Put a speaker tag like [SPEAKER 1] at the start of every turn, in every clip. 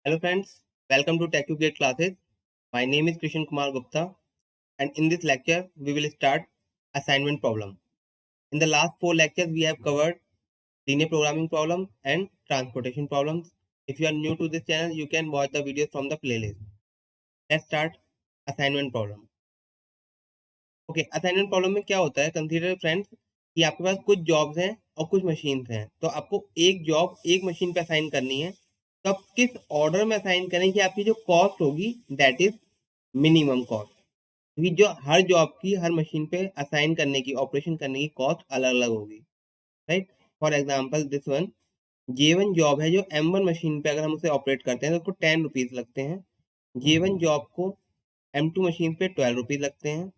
[SPEAKER 1] Hello friends, welcome to TechUgate classes. My name is Krishan Kumar Gupta and in this lecture we will start assignment problem. In the last 4 lectures we have covered linear programming problem and transportation problems. If you are new to this channel you can watch the videos from the playlist. Let's start assignment problem. Okay, assignment problem में क्या होता है, consider friends कि आपके पास कुछ jobs हैं और कुछ मशीन्स हैं, तो आपको एक जॉब एक मशीन पे असाइन करनी है। तो आप किस ऑर्डर में असाइन करें कि आपकी जो कॉस्ट होगी दैट इज मिनिमम कॉस्ट, क्योंकि जो हर जॉब की हर मशीन पे असाइन करने की ऑपरेशन करने की कॉस्ट अलग अलग होगी, right. For example this one J1 job है जो M1 मशीन पे अगर हम उसे ऑपरेट करते हैं तो उसको 10 रुपीज लगते हैं। J1 जॉब को M2 मशीन पे 12 रुपीज लगते हैं।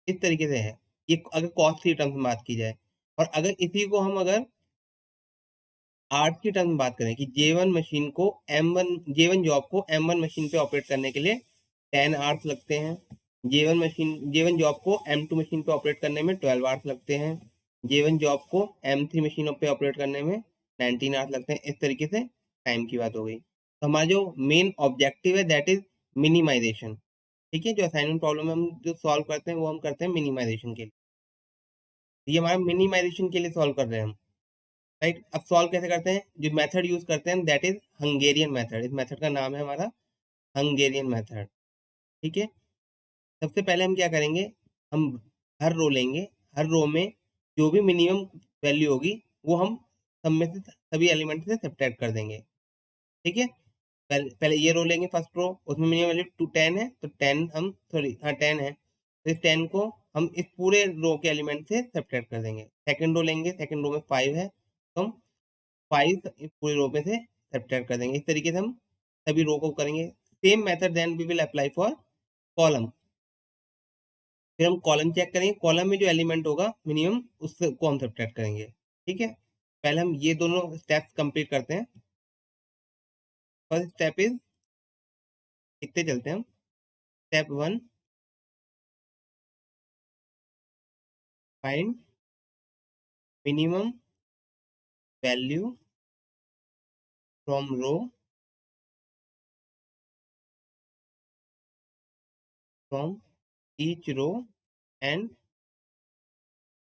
[SPEAKER 1] इस तरीके से है ये अगर कॉस्ट की टर्म्स में बात की जाए। और अगर इसी को हम अगर आर्स की टर्म में बात करें कि J1 जॉब को M1 मशीन पे ऑपरेट करने के लिए 10 आवर्स लगते हैं। J1 जॉब को M2 मशीन पे ऑपरेट करने में 12 आवर्स लगते हैं। J1 जॉब को M3 मशीनों पे ऑपरेट करने में 19 आवर्स लगते हैं। इस तरीके से टाइम की बात हो गई। तो हमारा जो मेन ऑब्जेक्टिव है दैट इज मिनिमाइजेशन। ठीक है, जो असाइनमेंट प्रॉब्लम हम जो सॉल्व करते हैं वो हम करते हैं मिनिमाइजेशन के लिए। ये हमारा मिनिमाइजेशन के लिए सॉल्व कर रहे हैं हम, राइट। अब सॉल्व कैसे करते हैं, जो मेथड यूज करते हैं दैट इज हंगेरियन मेथड। इस मेथड का नाम है हमारा हंगेरियन मेथड। ठीक है, सबसे पहले हम क्या करेंगे, हम हर रो लेंगे। हर रो में जो भी मिनिमम वैल्यू होगी वो हम सब में से सभी एलिमेंट से सब्ट्रैक्ट कर देंगे। ठीक है, पहले ये रो लेंगे, फर्स्ट रो, उसमें मिनिमम वैल्यू 10 है तो 10 हम सॉरी हाँ 10 है तो इस 10 को हम इस पूरे रो के एलिमेंट से सब्ट्रैक्ट कर देंगे। सेकंड रो लेंगे, सेकंड रो में 5 है तो हम 5 इस पूरी रो में से सब्ट्रैक्ट कर देंगे। इस तरीके से हम सभी रो को करेंगे। Same method then we will apply for column. फिर हम कॉलम चेक करेंगे, कॉलम में जो एलिमेंट होगा मिनिमम उससे को हम सब्ट्रैक्ट करेंगे। ठीक है, पहले हम ये दोनों स्टेप्स कंप्लीट करते हैं। फर्स्ट स्टेप इज, लिखते चलते हैं हम। Step 1, find minimum value from row from each row and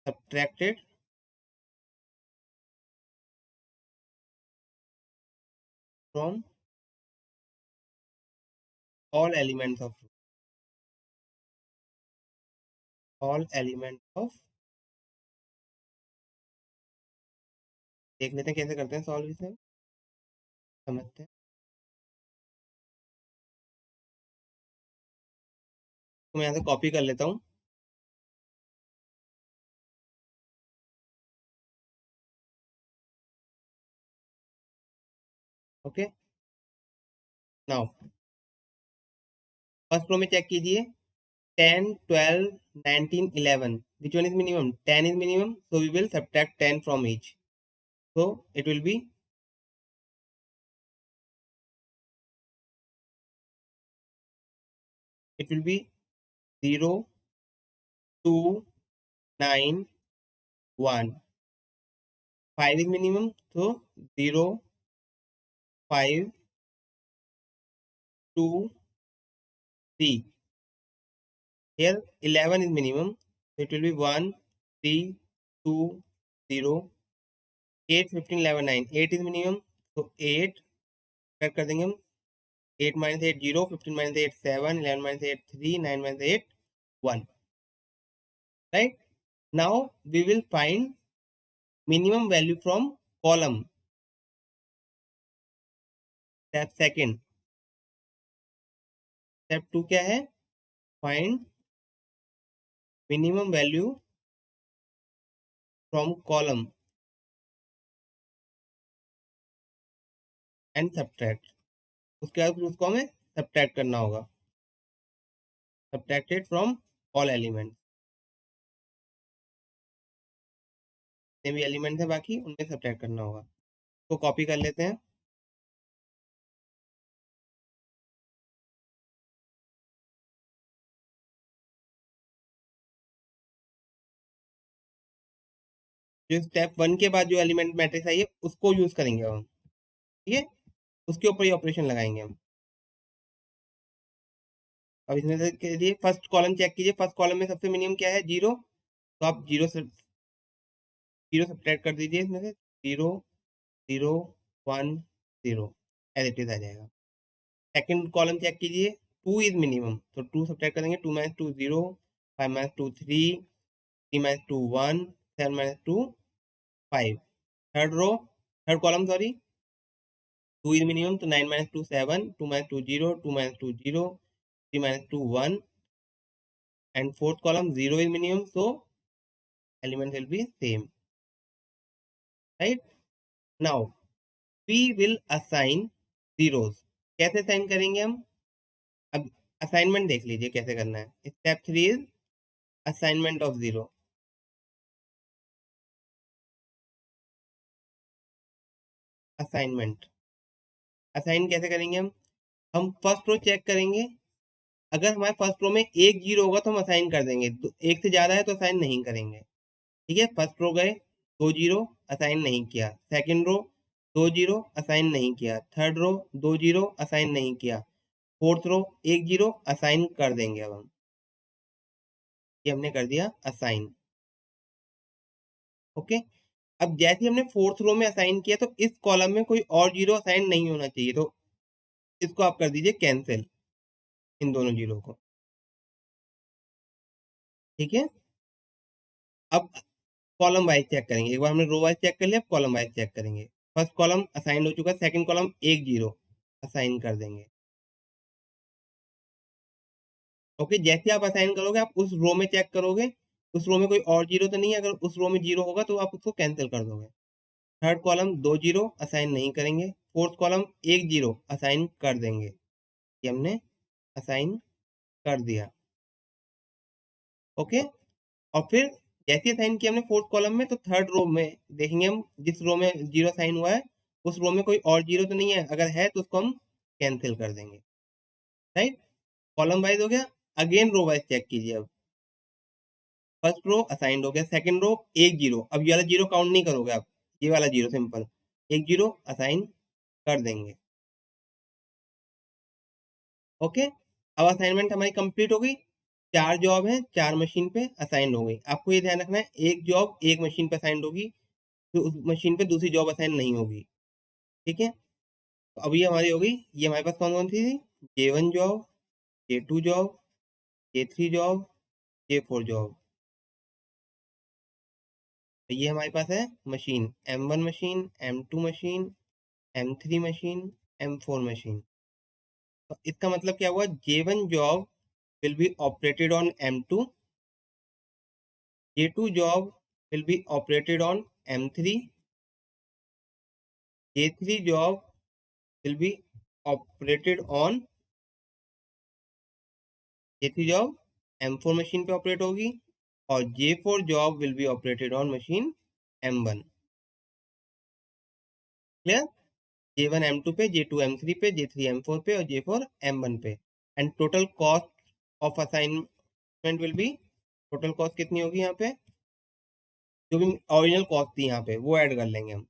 [SPEAKER 1] subtracted from all elements of देख लेते हैं कैसे करते हैं सॉल्व, इसे समझते हैं। तो मैं यहाँ से कॉपी कर लेता हूँ। ओके, नाउ फर्स्ट रो में चेक कीजिए, 10, 12, 19, 11, which one is minimum? 10 is minimum, so we will subtract 10 from each. So it will be 0, 2, 9, 1. 5 is minimum, so 0, 5, 2, 3. Here 11 is minimum, so it will be 1, 3, 2, 0. 8, 15, 11, 9. 8 is minimum, so 8 कर देंगे हम। 8 minus 8 0, 15 minus 8 7, 11 minus 8 3, 9 minus 8 1. Right? Now we will find minimum value from column. Step second. Step 2 क्या है? Find minimum value from column and subtract. उसके बाद उसको हमें subtract करना होगा। Subtract it from all elements. जितने भी एलिमेंट्स हैं बाकी उनमें subtract करना होगा। तो कॉपी कर लेते हैं। जो स्टेप 1 के बाद जो एलिमेंट मैट्रिक्स आई है उसको यूज करेंगे हम। ठीक है, उसके ऊपर ये ऑपरेशन लगाएंगे हम। अब इसमें से कीजिए, फर्स्ट कॉलम चेक कीजिए, फर्स्ट कॉलम में सबसे मिनिमम क्या है, 0, तो आप 0 सब्ट्रैक्ट कर दीजिए इसमें से, 0 0 1 0 एज इट इज आ जाएगा। सेकंड कॉलम चेक कीजिए, 2 इज मिनिमम, तो 2 सब्ट्रैक्ट करेंगे, 2 minus 2 0, 5 minus 2 3, 3 minus 2 1, 7 minus 2 5। Third column sorry, 2 is minimum, तो 9 minus 2 7, 2 minus 2 0, 2 minus 2 0, 3 minus 2 1, and fourth column 0 is minimum, so elements will be same, right? Now we will assign zeros. कैसे assign करेंगे हम? अब assignment देख लीजिए कैसे करना है। Step 3 is assignment of zero. Assignment assign कैसे करेंगे हम फर्स्ट रो चेक करेंगे, अगर हमारे फर्स्ट रो में एक जीरो होगा तो हम असाइन कर देंगे, तो एक से ज्यादा है तो असाइन नहीं करेंगे। ठीक है, फर्स्ट रो गए, 2 जीरो असाइन नहीं किया, सेकंड रो 2 जीरो असाइन नहीं किया, थर्ड रो 2 जीरो असाइन नहीं किया, फोर्थ रो 1 जीरो असाइन कर देंगे। अब हम ये हमने कर दिया असाइन। ओके, अब जैसे हमने फोर्थ रो में असाइन किया तो इस कॉलम में कोई और जीरो असाइन नहीं होना चाहिए, तो इसको आप कर दीजिए कैंसिल, इन दोनों जीरो को। ठीक है, अब कॉलम वाइज चेक करेंगे, एक बार हमने रो वाइज चेक कर लिया, अब कॉलम वाइज चेक करेंगे। फर्स्ट कॉलम असाइन हो चुका है, सेकंड कॉलम 1 जीरो असाइन कर देंगे। ओके, जैसे आप असाइन करोगे आप उस रो में चेक करोगे, उस रो में कोई और जीरो तो नहीं है, अगर उस रो में जीरो होगा तो आप उसको कैंसिल कर दोगे। थर्ड कॉलम 2 जीरो असाइन नहीं करेंगे, फोर्थ कॉलम 1 जीरो असाइन कर देंगे। ये हमने असाइन कर दिया। ओके, और फिर जैसे असाइन किया हमने फोर्थ कॉलम में, तो थर्ड रो में देखेंगे हम, जिस रो में जीरो साइन हुआ है उस रो में कोई और जीरो तो नहीं है, अगर है तो उसको हम कैंसिल कर देंगे। राइट, कॉलम वाइज हो गया। अगेन रो वाइज चेक कीजिए। अब फर्स्ट रो असाइंड हो गया, सेकंड रो 1 जीरो, अब ये वाला जीरो काउंट नहीं करोगे आप, ये वाला जीरो सिंपल 1 जीरो असाइन कर देंगे। ओके, अब असाइनमेंट हमारी कंप्लीट हो गई। 4 जॉब है, 4 मशीन पे असाइन हो गई। आपको ये ध्यान रखना है, एक जॉब एक मशीन पे असाइंड होगी, तो उस मशीन पे दूसरी जॉब असाइन नहीं होगी। ठीक है, तो अभी हमारी हो गई, ये हमारे पास कौन कौन सी थी, J1 job, J2 job, J3 job, J4 job. तो ये हमारे पास है machine, M1 machine, M2 machine, M3 machine, M4 machine. तो इसका मतलब क्या हुआ, J1 job will be operated on M2, J2 job will be operated on M3, J3 job will be operated on J3 job M4 machine पे operate होगी, और J4 job will be operated on machine M1। Clear, J1 M2 पे, J2 M3 पे, J3 M4 पे और J4 M1 पे। And total cost of assignment will be, total cost कितनी होगी यहाँ पे, जो भी ओरिजिनल कॉस्ट थी यहाँ पे वो ऐड कर लेंगे हम।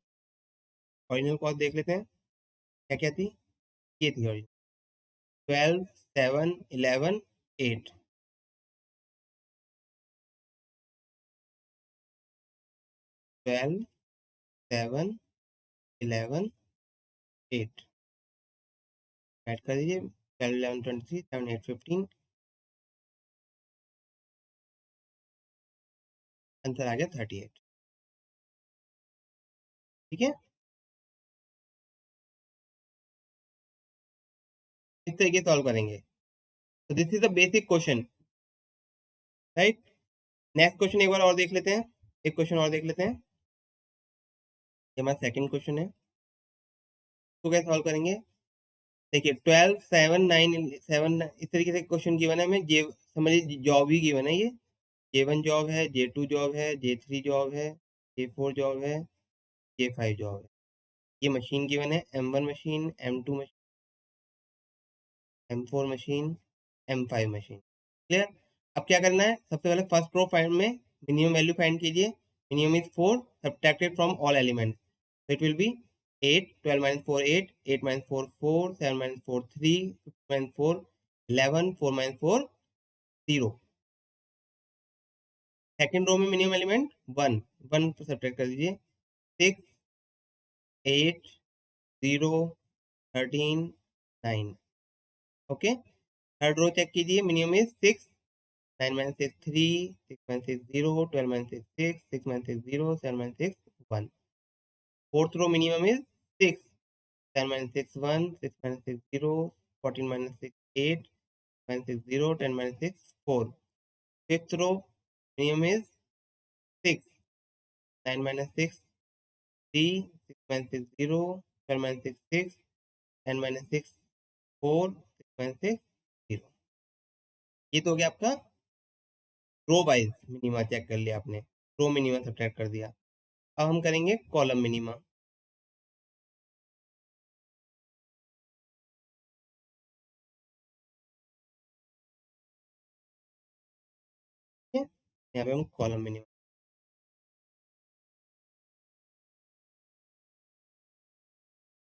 [SPEAKER 1] ओरिजिनल कॉस्ट देख लेते हैं क्या क्या थी। ये थी ओरिजिनल, 12 7 11 8, 12 7 11 8 ऐड कर दीजिए, 12 11 23 7 8 15, आंसर आ गया 38। ठीक है, इस तरीके सॉल्व करेंगे। तो this is the basic question, right. Next question एक बार और देख लेते हैं, एक क्वेश्चन और देख लेते हैं। ये हमारा सेकंड क्वेश्चन है, तो कैसे सॉल्व करेंगे। देखिए 12 7 9 7 इस तरीके से क्वेश्चन गिवन है हमें, जे समझिए जॉब ही गिवन है ये, J1 जॉब है, J2 जॉब है, J3 जॉब है, J4 जॉब है, J5 जॉब है। ये मशीन गिवन है, M1 machine, M2 machine, M4 machine, M5 machine. Clear, अब क्या करना है, सबसे पहले फर्स्ट रो फाइंड में मिनिमम वैल्यू फाइंड कीजिए। Minimum is 4 subtracted from all element, so it will be 8, 12 minus 4 8, 8 minus 4 4, 7 minus 4 3, 6 minus 4 11, 4 minus 4 0। Second row में minimum element 1, 1 को सब्ट्रैक्ट कर दीजिए। 6, 8, 0, 13, 9। ओके, थर्ड रो चेक कीजिए, minimum is 6, 9 minus 6 3, 6 minus 6 0, 12 minus 6 6, 6 minus 6 0, 7 minus 6 1। Fourth row minimum is 6, 10 minus 6 1, 6 minus 6 0, 14 minus 6 8, minus 6 0, 10 minus 6 4। Fifth row minimum is 6, 9 minus 6 3, 6 minus 6 0, 12 minus 6 6, 10 minus 6 4, 6 minus 6 0। ये तो हो गया आपका row wise minima, check कर लिया आपने, रो minima subtract कर दिया। अब हम करेंगे कॉलम मिनिमा। ठीक है, यहाँ पे हम कॉलम मिनिमा,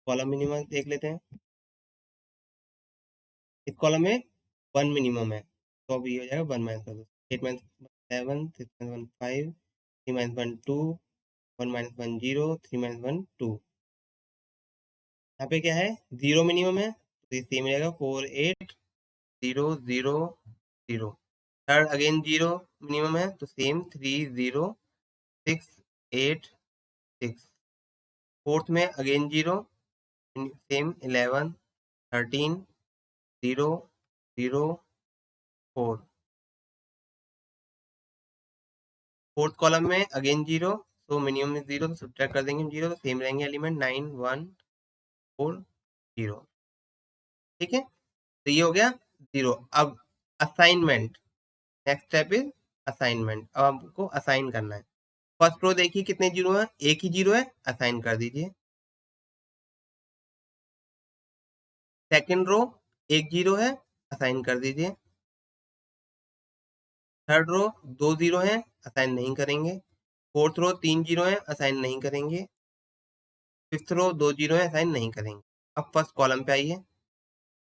[SPEAKER 1] कॉलम मिनिमा देख लेते हैं। इस कॉलम में 1 मिनिमम है, तो अब ये हो जाएगा 1 minus 8 minus 7, 6 minus 1 5, 3 minus 1 2, 1 minus 1 0, 3 minus 1 2। यहाँ पे क्या है, 0 मिनिमम है, तो ये सेम रहेगा 4 8 0 0 0। थर्ड अगेन 0 मिनिमम है, तो सेम 3 0 6 8 6। फोर्थ में अगेन 0, सेम 11 13 0 0 4। फोर्थ कॉलम में अगेन 0, तो मिनिमम में 0, तो सब्ट्रैक्ट कर देंगे हम 0, तो सेम रहेंगे एलिमेंट 9 1 4 0। ठीक है, तो ये हो गया 0। अब assignment, next step is assignment. अब आपको असाइन करना है। फर्स्ट रो देखिए कितने जीरो है, एक ही जीरो है, असाइन कर दीजिए। सेकंड रो एक जीरो है, असाइन कर दीजिए। थर्ड रो दो जीरो है, असाइन नहीं करेंगे। फोर्थ रो तीन जीरो है, असाइन नहीं करेंगे। फिफ्थ रो दो जीरो है, असाइन नहीं करेंगे। अब फर्स्ट कॉलम पे आइए।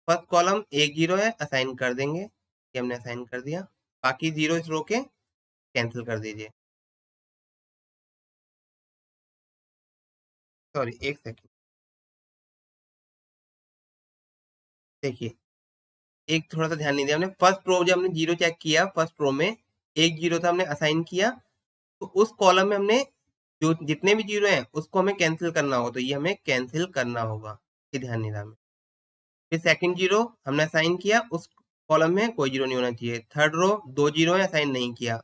[SPEAKER 1] फर्स्ट कॉलम एक जीरो है, असाइन कर देंगे, ये हमने असाइन कर दिया। बाकी जीरो इस रो के कैंसिल कर दीजिए। सॉरी, एक सेकेंड, देखिए एक थोड़ा सा ध्यान नहीं दिया हमने। फर्स्ट रो जब हमने जीरो चेक किया, फर्स्ट रो में एक जीरो था, हमने असाइन किया, तो उस कॉलम में हमने जो जितने भी जीरो हैं उसको हमें कैंसिल करना होगा, तो ये हमें कैंसिल करना होगा, ये ध्यान नहीं रहा हमें। फिर सेकंड जीरो हमने असाइन किया, उस कॉलम में कोई जीरो नहीं होना चाहिए। थर्ड रो दो जीरो है, असाइन नहीं किया।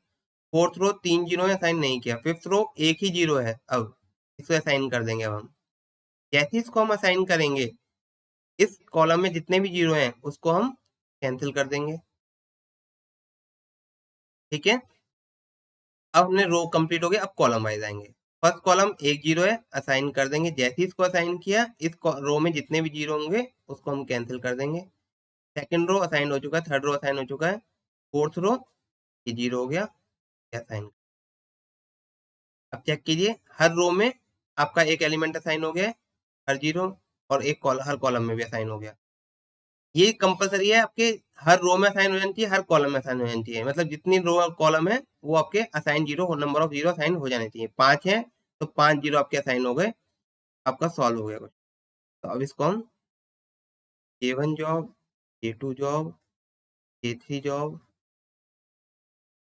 [SPEAKER 1] फोर्थ रो तीन जीरो है, असाइन नहीं किया। फिफ्थ रो एक ही जीरो है, अब इसको असाइन कर देंगे। अब हम जैसे इसको हम असाइन करेंगे, इस कॉलम में जितने भी जीरो हैं उसको हम कैंसिल कर देंगे। ठीक है, अब हमने रो कंप्लीट हो गया, अब कॉलम वाइज आएंगे। फर्स्ट कॉलम एक जीरो है, असाइन कर देंगे। जैसे ही इसको असाइन किया, इस रो में जितने भी जीरो होंगे उसको हम कैंसिल कर देंगे। सेकंड रो असाइन हो चुका है, थर्ड रो असाइन हो चुका है, फोर्थ रो ये जीरो हो गया, असाइन। अब चेक कीजिए, हर रो में आपका एक एलिमेंट असाइन हो गया है, हर जीरो, और एक हर कॉलम में भी असाइन हो गया। ये कंपलसरी है आपके, हर रो में असाइन हो जानी चाहिए, हर कॉलम में असाइन हो जानी चाहिए। मतलब जितनी रो और कॉलम है वो आपके assign zero, number of zero assign हो जाने चाहिए। 5 है तो 5 जीरो आपके असाइन हो गए, आपका सॉल्व हो गया कुछ। तो अब इसको हम A1 job, A2 job, A3 job,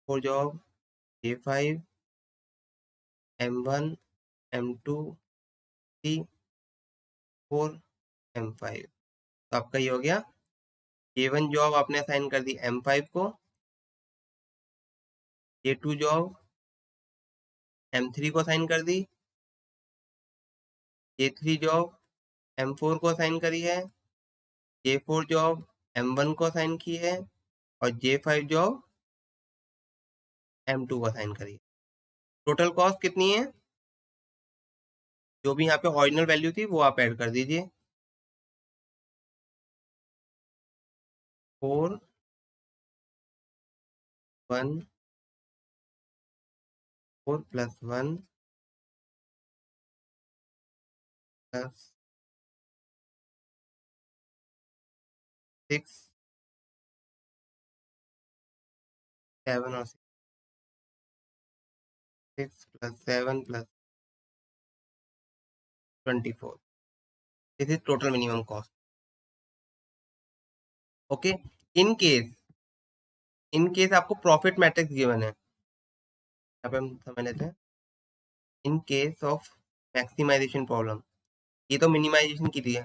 [SPEAKER 1] 4 job, A5, M1, M2, C4, M5। तो आपका ये हो गया। A1 जॉब आपने असाइन कर दी M5 को, A2 जॉब M3 को असाइन कर दी, A3 जॉब M4 को असाइन करी है, J4 जॉब M1 को असाइन की है, और J5 जॉब M2 को असाइन करी है। टोटल कॉस्ट कितनी है, जो भी यहाँ पे ओरिजिनल वैल्यू थी वो आप ऐड कर दीजिए। 4 1 4 प्लस 1 प्लस 6 7 और 6 plus 7 plus 24. This is total minimum cost. Okay. In case आपको प्रॉफिट मैट्रिक्स गिवन है, यहाँ पे हम समझ लेते हैं. In case of maximization problem, ये तो मिनिमाइजेशन की थी.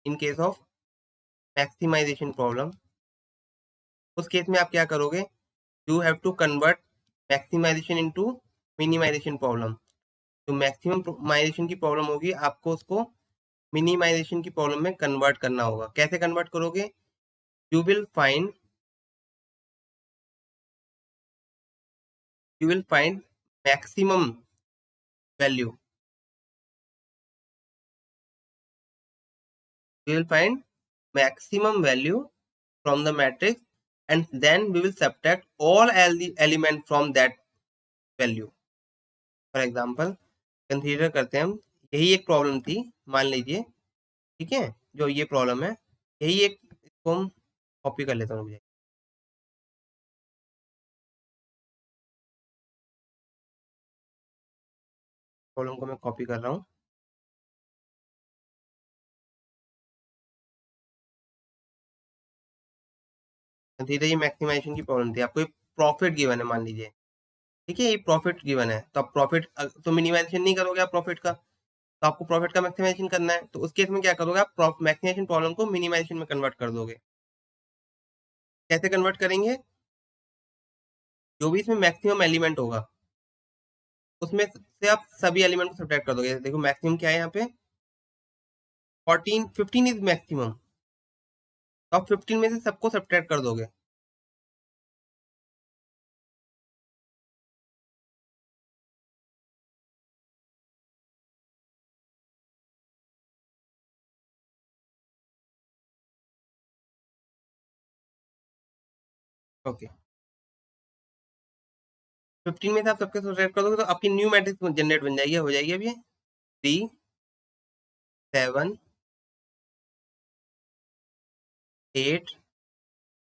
[SPEAKER 1] In case of maximization problem, उस केस में आप क्या करोगे? You have to convert maximization into minimization problem. तो मैक्सिममाइजेशन की प्रॉब्लम होगी, आपको उसको मिनिमाइजेशन की प्रॉब्लम में कन्वर्ट करना होगा. कैसे कन्वर्ट करोगे? You will find maximum value. We will find maximum value from the matrix and then we will subtract all the element from that value. For example, consider करते हैं हम, यही एक प्रॉब्लम थी, मान लीजिए. ठीक है, जो ये प्रॉब्लम है, यही एक, इसको हम कॉपी कर लेता हूँ. प्रॉब्लम को मैं कॉपी कर रहा हूँ. कंसीडर ये मैक्सिमाइजेशन की प्रॉब्लम थी, आपको प्रॉफिट गिवन है, मान लीजिए. ठीक है, ये प्रॉफिट गिवन है, तो आप प्रॉफिट तो मिनिमाइजेशन नहीं करोगे आप प्रॉफिट का, तो आपको प्रॉफिट का मैक्सिमाइजेशन करना है. तो उस केस में क्या करोगे? आप मैक्सिमाइजेशन प्रॉब्लम को मिनिमाइजेशन में कन्वर्ट कर दोगे. कैसे कन्वर्ट करेंगे? जो भी इसमें मैक्सिमम एलिमेंट होगा, उसमें से आप सभी एलिमेंट को सब्ट्रैक्ट कर दोगे. देखो मैक्सिमम क्या है यहाँ पे, 14, 15 इज मैक्सिमम, तो आप 15 में से सबको सब्ट्रैक्ट कर दोगे. ओके, 15 में से आप सबके सब्ट्रैक्ट कर दोगे, तो आपकी न्यू मैट्रिक्स जनरेट बन जाएगी, हो जाएगी. अभी 3, 7, 8,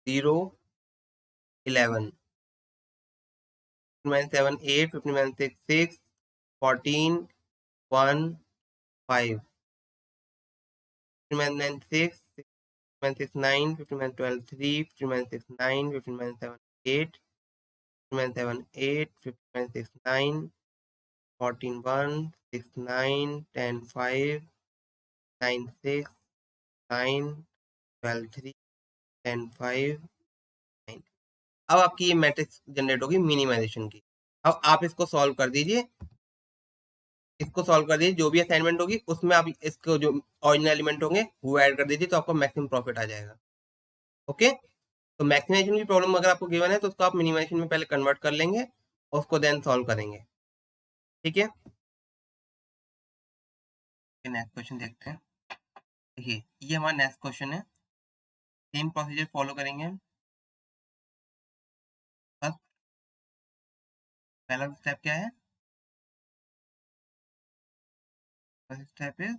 [SPEAKER 1] 0, 11. 7, 8, 15, 6, 6, 14, 1, 5, 15, 6, 6, 9, 15, 12, 3, 15, 6, 9, 15, 7, 8, 7, 8, 15, 6, 9, 14, 1, 6, 9, 10, 5, 9, 6, 9, 12, 3, 10, 5, 9. अब आपकी ये मैट्रिक्स जनरेट होगी मिनिमाइजेशन की. अब आप इसको सॉल्व कर दीजिए. इसको सॉल्व कर दीजिए, जो भी असाइनमेंट होगी उसमें आप इसको जो ओरिजिनल एलिमेंट होंगे वो ऐड कर दीजिए, तो आपको मैक्सिमम प्रॉफिट आ जाएगा. ओके, तो मैक्सिमाइजेशन की प्रॉब्लम अगर आपको गिवन है तो उसको आप मिनिमाइजेशन में पहले कन्वर्ट कर लेंगे और उसको देन सॉल्व करेंगे. ठीक है, नेक्स्ट क्वेश्चन देखते हैं. देखिए, ये हमारा नेक्स्ट क्वेश्चन है. सेम प्रोसीजर फॉलो करेंगे हम. फर्स्ट, पहला स्टेप क्या है? First step is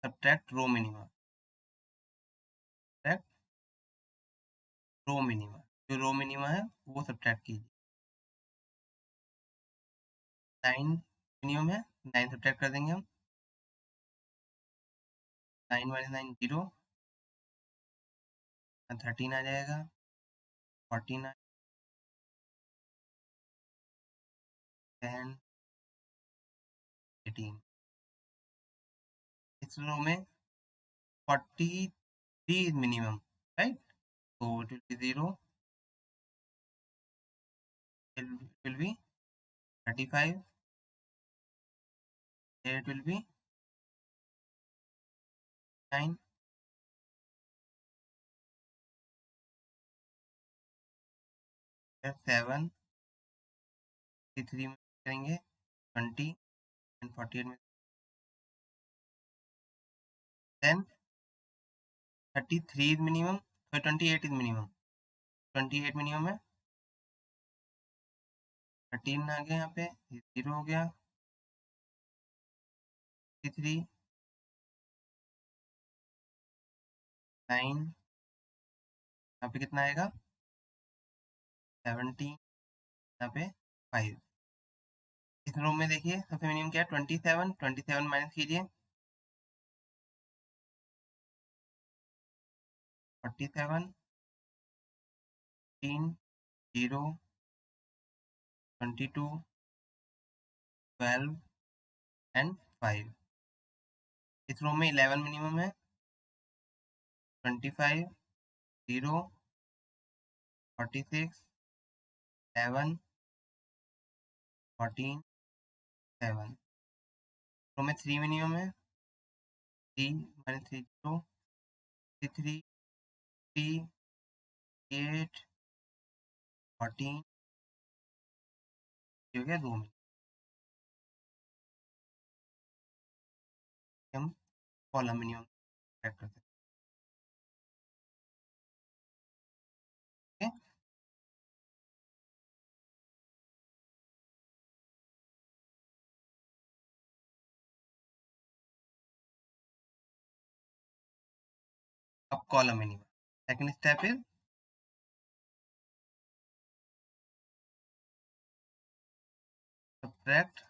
[SPEAKER 1] subtract row minima. Subtract row minima, जो रो मिनिमा है वो सब्ट्रैक्ट कीजिए. 9 मिनिमम है, 9 सब्ट्रैक्ट कर देंगे हम. 9 माइनस 9 0, 13 आ जाएगा. 14 10, 18. इस रो में 43 is minimum, right? So it will be 0, it will be 35, here it will be 9, here 7, 3 में करेंगे 20 and 48 में, then 33 is minimum, so 28 is minimum, 28 minimum है. 13 आ गया यहाँ पे, 0 हो गया. 3, 9, यहाँ पे कितना आएगा? 17, यहाँ पे 5। इस रो में देखिए सबसे मिनिमम क्या है 27, 27 माइनस कीजिए 47, 15, 0, 22, 12 एंड 5। इस रो में 11 मिनिमम है 25, 0, 46, 7, 14, 7। रो में 3 मिनिमम है 3 माइनस 3 0, 3, 3, 8, 14, ये हो गया 2 मिनट। हम कॉलम मिनिमम चेक करते हैं। अब column minimum second step is subtract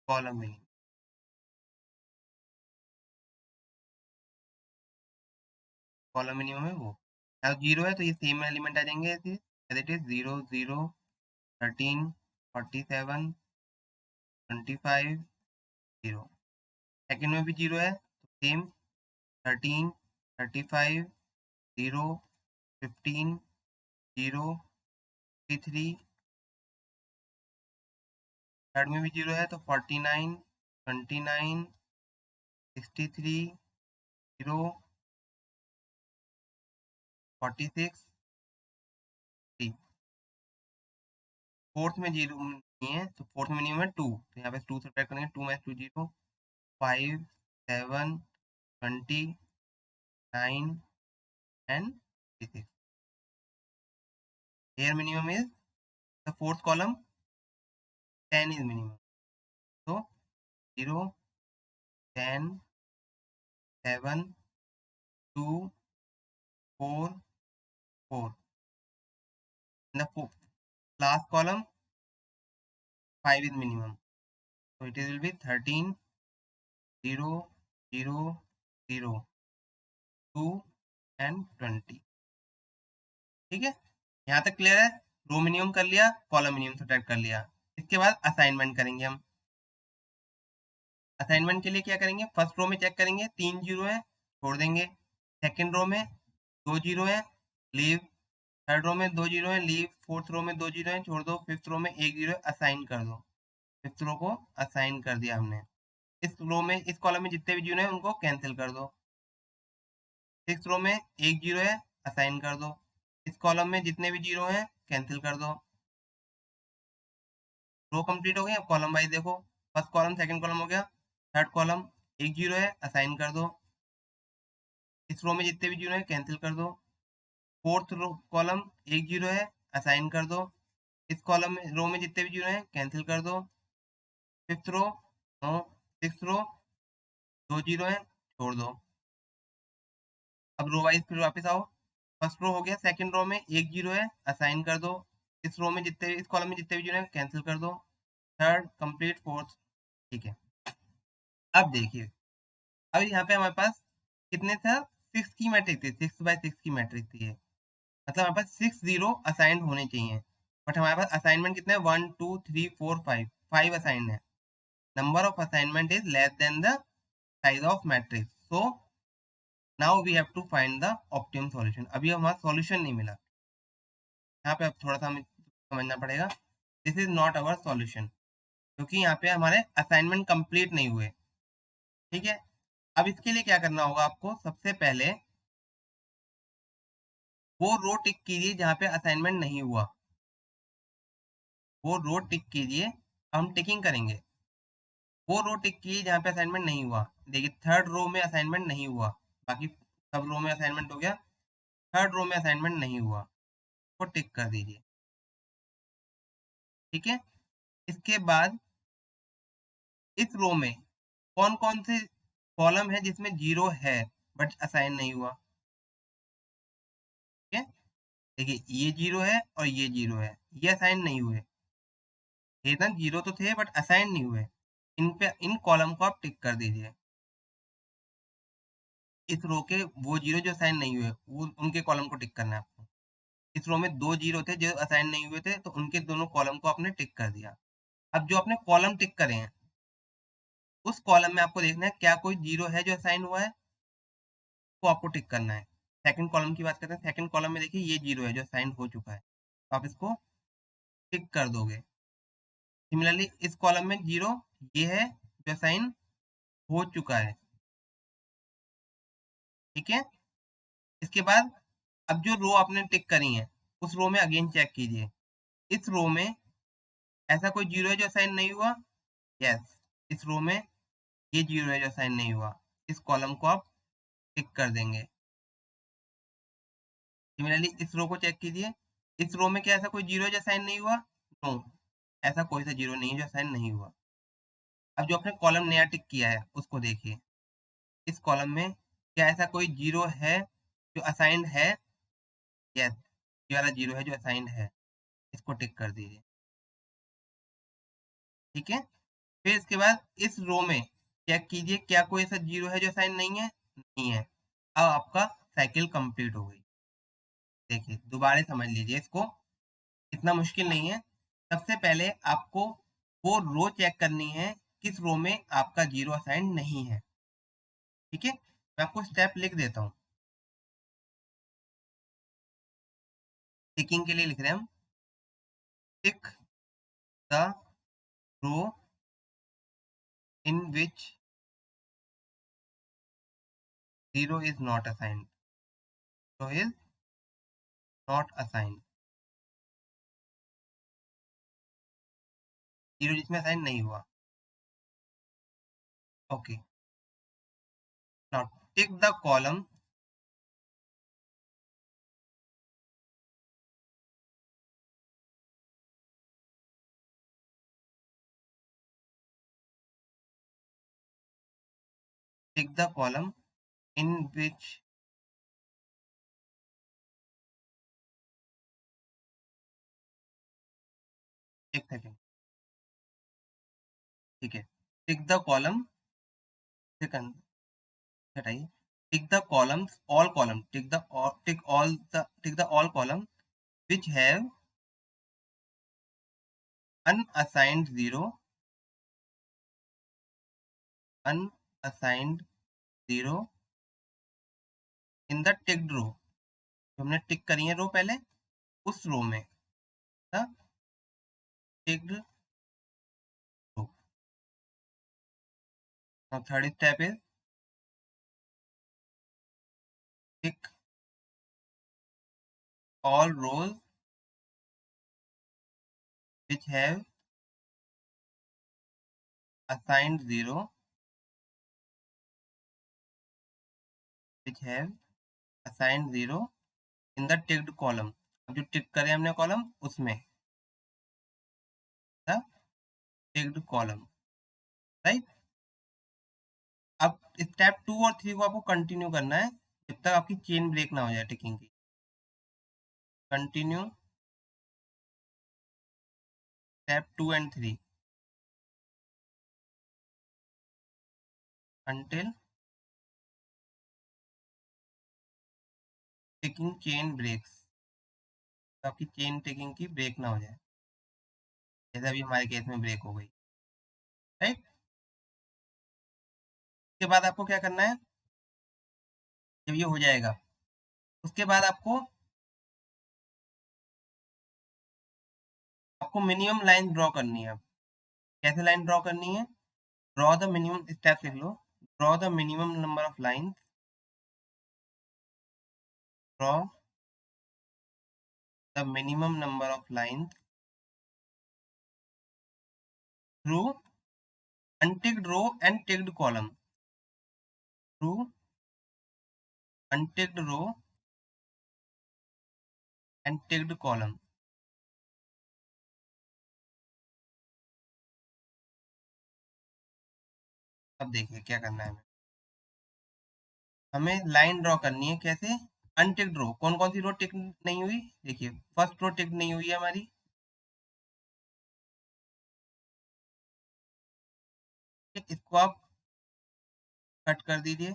[SPEAKER 1] column minimum. Column minimum है वो, अब 0 है तो ये सेम एलिमेंट आ जाएंगे ऐसे एज इट इज 0, 0, 13, 47, 25, 0। सेकंड में भी 0 है तो सेम 13, 35, 0, 15, 0, 53। थर्ड में भी 0 है तो 49, 29, 63, 0, 46, 3। फोर्थ में 0 नहीं है तो फोर्थ में मिनिमम है 2, तो यहाँ पे 2 सब्ट्रैक्ट करेंगे 2 minus 2 0, 5, 7, 20, 9 and 6। Here minimum is the fourth column, 10 is minimum. So 0, 10, 7, 2, 4, 4. In the last column, 5 is minimum. So it will be 13, 0, 0, 0, 2 and 20. ठीक है, यहाँ तक क्लियर है। रो मिनिमम कर लिया, कॉलम मिनिमम सब्ट्रैक्ट कर लिया। इसके बाद असाइनमेंट करेंगे हम। असाइनमेंट के लिए क्या करेंगे, फर्स्ट रो में चेक करेंगे 3 जीरो है छोड़ देंगे, सेकंड रो में 2 जीरो है लीव, थर्ड रो में 2 जीरो है लीव, फोर्थ रो में 2 जीरो है छोड़ दो, फिफ्थ रो में 1 जीरो है असाइन कर दो। फिफ्थ रो को असाइन कर दिया हमने। इस रो में इस कॉलम में जितने भी जीरो है उनको कैंसिल कर दो। सिक्स रो में 1 जीरो है असाइन कर दो। इस कॉलम में जितने भी जीरो हैं कैंसिल कर दो। रो कंप्लीट हो गई। अब कॉलम वाइज देखो, फर्स्ट कॉलम सेकंड कॉलम हो गया, थर्ड कॉलम 1 जीरो है असाइन कर दो। इस रो में जितने भी जीरो है कैंसिल कर दो। फोर्थ रो कॉलम 1 जीरो है असाइन कर दो। इस कॉलम में रो में जितने भी जीरो है कैंसिल कर दो। फिफ्थ रो नो, सिक्स रो 2 जीरो है छोड़ दो। अब रो वाइज फिर वापस आओ। फर्स्ट रो हो गया, सेकंड रो में 1 जीरो है असाइन कर दो। इस रो में जितने इस कॉलम में जितने भी जीरो है कैंसिल कर दो। Third complete fourth. ठीक है, अब देखिए, अब यहाँ पे हमारे पास कितने था, 6 की मैट्रिक्स थी, 6x6 की मैट्रिक्स थी ये। मतलब हमारे पास 6 जीरो असाइंड होने चाहिए, बट हमारे पास असाइनमेंट कितने हैं 1 2 3 4 5, 5 असाइंड है। Number of assignment is less than the size of matrix, so now we have to find the optimum solution. अभी हमारा सॉल्यूशन नहीं मिला, यहाँ पे अब थोड़ा सा हमें समझना पड़ेगा। This is not our solution, क्योंकि यहाँ पे हमारे असाइनमेंट कंप्लीट नहीं हुए। ठीक है, अब इसके लिए क्या करना होगा आपको, सबसे पहले वो रो टिक कीजिए जहाँ पे असाइनमेंट नहीं हुआ, वो रो टिक कीजिए। हम टिकिंग करेंगे, वो रो टिक कीजिए जहाँ पे असाइनमेंट नहीं हुआ। देखिए थर्ड रो में असाइनमेंट नहीं हुआ, बाकी सब रो में असाइनमेंट हो गया, थर्ड रो में असाइनमेंट नहीं हुआ, वो टिक कर दीजिए। ठीक है, इसके बाद इस रो में कौन कौन से कॉलम है जिसमें जीरो है बट असाइन नहीं हुआ। ठीक है, देखिए ये 0 है और ये 0 है, ये असाइन नहीं हुए। ये ना 0 तो थे बट असाइन नहीं हुए। इन कॉलम को आप टिक कर दीजिए। इस रो के वो 0 जो असाइन नहीं हुए, वो उनके कॉलम को टिक करना है आपको। इस रो में 2 0 थे जो असाइन नहीं हुए थे, तो उनके दोनों कॉलम को आपने टिक कर दिया। अब जो आपने कॉलम टिक करे हैं, उस कॉलम में आपको देखना है क्या कोई 0 है जो असाइन हुआ है, वो आपको टिक करना है। सेकंड कॉलम की बात करते हैं, सेकंड कॉलम में देखिए ये 0 है जो असाइन हो चुका है, तो आप इसको टिक कर दोगे। सिमिलरली इस कॉलम में 0 ये है जो असाइन हो चुका है, ठीक है? इसके बाद अब जो रो आपने टिक करी है, उस रो में अगेन चेक कीजिए। इस रो में ऐसा कोई 0 है जो असाइन नहीं हुआ? यस, इस रो में ये 0 है जो असाइन नहीं हुआ। इस कॉलम को आप टिक कर देंगे। सिमिलरली इस रो को चेक कीजिए। इस रो में क्या ऐसा कोई 0 है जो असाइन नहीं हुआ? नो, ऐसा कोई सा 0 नहीं है जो असाइन नहीं हुआ। अब जो आपने कॉलम नया टिक किया है, उसको देखिए। इस कॉलम में क्या ऐसा कोई 0 है जो असाइन्ड है? यस, ये वाला 0 है जो असाइन्ड है। इसको टिक कर दीजिए, ठीक है? फिर इसके बाद इस रो में चेक कीजिए क्या कोई ऐसा 0 है जो असाइन नहीं है? नहीं है। अब आपका साइकिल कंप्लीट हो गई। देखिए, दोबारा समझ लीजिए इसको, इतना मुश्किल नहीं है। सबसे पहले आपको वो रो चेक करनी है, किस रो में आपका 0 असाइन नहीं है, ठीक है? मैं आपको स्टेप लिख देता हूँ। टिकिंग के लिए लिख रहे हैं हम, tick the row in which 0 is not assigned. Row is not assigned. 0 जिसमें असाइन नहीं हुआ। Okay, now tick the column, tick the column in which, एक सेकेंड, ठीक है। टिक द कॉलम, सेकंड हटाइए। Tick the columns, all column, tick the all column which have unassigned 0, unassigned 0 in the ticked row। जो हमने टिक करी है रो पहले, उस रो में the ticked row। Now third step is tick all rows which have assigned 0, which have assigned 0 in the ticked column। अब जो टिक करे हमने कॉलम, उसमें the ticked column, राइट? अब स्टेप 2 और 3 को आपको कंटिन्यू करना है जब तक आपकी चेन ब्रेक ना हो जाए टिकिंग की। Continue step 2 and 3 until ticking chain breaks. तो आपकी चेन टिकिंग की ब्रेक ना हो जाए, जैसे अभी हमारे केस में ब्रेक हो गई, राइट? उसके बाद आपको क्या करना है, जब ये हो जाएगा, उसके बाद आपको आपको मिनिमम लाइन ड्रॉ करनी है। अब कैसे लाइन ड्रॉ करनी है? ड्रॉ द मिनिमम, स्टेप लिख लो। Draw the minimum number of line, draw the minimum number of line through unticked row and ticked column, through unticked row and ticked column। अब देखिए क्या करना है, हमें लाइन ड्रॉ करनी है। कैसे? अनटिक्ड रो, कौन कौन सी रो टिक नहीं हुई? देखिए फर्स्ट रो टिक नहीं हुई है हमारी, इसको आप कट कर दीजिए।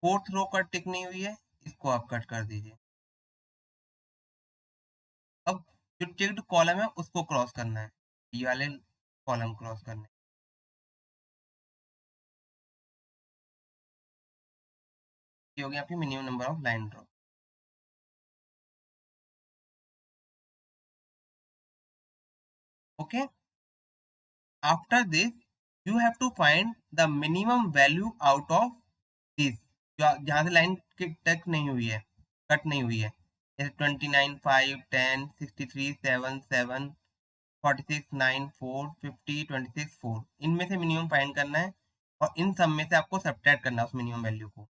[SPEAKER 1] फोर्थ रो का टिक नहीं हुई है, इसको आप कट कर दीजिए। अब जो टिक्ड कॉलम है उसको क्रॉस करना है, ये वाले कॉलम क्रॉस करने। ये हो गया आपकी minimum number of line draw. Okay, after this you have to find the minimum value out of this, जहाँ से लाइन टच नहीं हुई है, कट नहीं हुई है, जैसे 29, 5, 10, 63, 7, 7, 46, 9, 4, 50, 26, 4, इनमें से मिनिमम फाइंड करना है और इन सब में से आपको सब्ट्रैक्ट करना है उस मिनिमम वैल्यू को।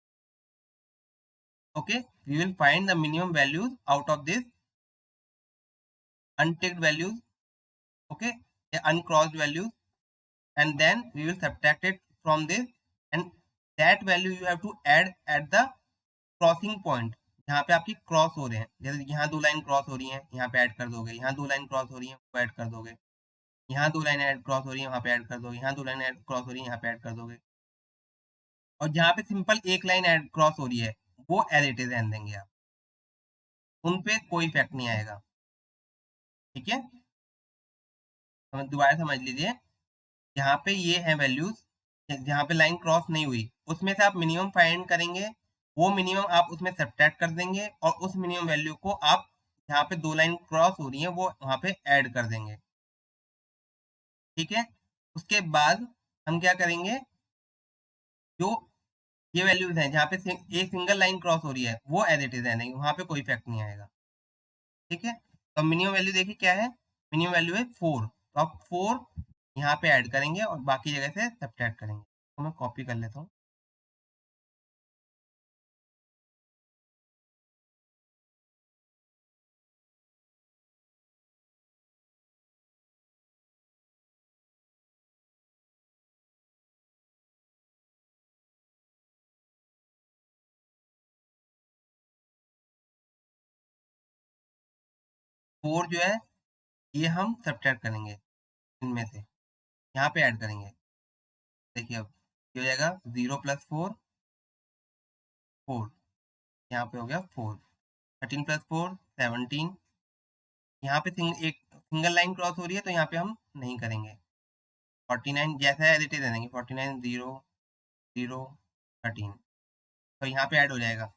[SPEAKER 1] Okay, we will find the minimum values out of this unticked values, okay, the uncrossed values, and then we will subtract it from this, and that value you have to add at the crossing point, जहाँ पे आपकी cross हो रहे हैं, जैसे यहाँ दो line cross हो रही हैं, यहाँ पे ऐड कर दोगे, यहाँ दो लाइन क्रॉस हो रही हैं, वो ऐड कर दोगे, यहाँ दो लाइन ऐड क्रॉस हो रही है, वहाँ पे ऐड कर दोगे, यहाँ दो लाइन ऐड क्रॉस हो रही है, यहाँ पे ऐड कर दोगे, और जहाँ पे सिंपल एक लाइन ऐड क्रॉस हो रही है वो एज इट इज रहने देंगे आप, उन पे कोई इफेक्ट नहीं आएगा। ठीक है, तो दोबारा समझ लीजिए, यहाँ पे ये है वैल्यूज, जहाँ पे लाइन क्रॉस नहीं हुई उसमें से आप मिनिमम फाइंड करेंगे, वो मिनिमम आप उसमें सब्ट्रैक्ट कर देंगे और उस मिनिमम वैल्यू को आप जहाँ पे दो लाइन क्रॉस हो रही है वो वहाँ पे ऐड कर देंगे। ठीक है, उसके बाद हम क्या करेंगे, जो ये वैल्यूज हैं जहाँ पे एक सिंगल लाइन क्रॉस हो रही है वो एज इट इज है, नहीं वहाँ पे कोई इफेक्ट नहीं आएगा। ठीक है, तो मिनिमम वैल्यू देखिए क्या है, मिनिमम वैल्यू है 4, तो आप 4 यहाँ पे ऐड करेंगे और बाकी जगह से सब्ट्रैक्ट करेंगे। तो मैं कॉपी कर लेता हूँ। 4 जो है ये हम सब्ट्रैक्ट करेंगे इनमें से, यहाँ पे ऐड करेंगे। देखिए अब ये हो जाएगा 0 + 4, 4, यहाँ पे हो गया 4, 13 + 4, 17, यहाँ पे एक सिंगल लाइन क्रॉस हो रही है तो यहाँ पे हम नहीं करेंगे। 49 जैसा है एज इट इज देंगे, 49, 0, 0, 13, तो यहाँ पे ऐड हो जाएगा,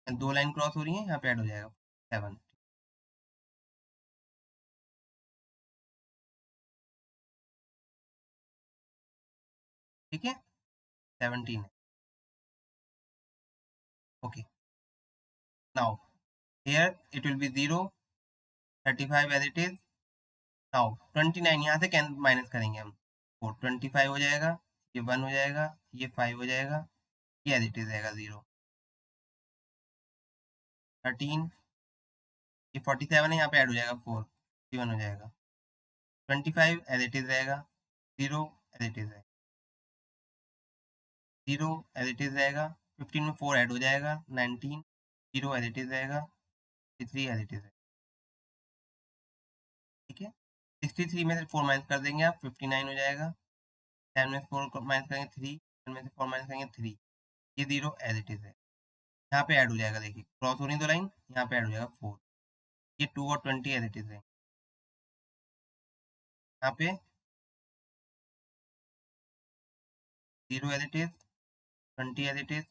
[SPEAKER 1] दो लाइन क्रॉस हो रही है यहाँ पे ऐड हो जाएगा 7। ठीक है, 17 है। Okay, now here it will be 0, 35 as it is. Now 29 यहाँ से कैन माइनस करेंगे हम, तो 25 हो जाएगा, ये 1 हो जाएगा, ये 5 हो जाएगा, ये एज इट इज रहेगा 0, 13, ये 47 है, यहाँ पे ऐड हो जाएगा 4, 51 हो जाएगा, 25 एज इट इज रहेगा, 0 एज इट इज है, 0 एज इट इज रहेगा, 15 में 4 ऐड हो जाएगा, 19, 0 एज इट इज रहेगा, 63 एज इट इज है। ठीक है, 63 में से 4 माइनस कर देंगे आप, 59 हो जाएगा, 10 में से 4 माइनस करेंगे 3, 10 में से 4 माइनस करेंगे 3, ये 0 एज इट इज है, यहाँ पे ऐड हो जाएगा, देखिए क्रॉस हो रही दो लाइन, यहाँ पे ऐड हो जाएगा 4, ये 2 और 20 एज इट इज है, यहाँ पे 0 as it is, 20 as it is,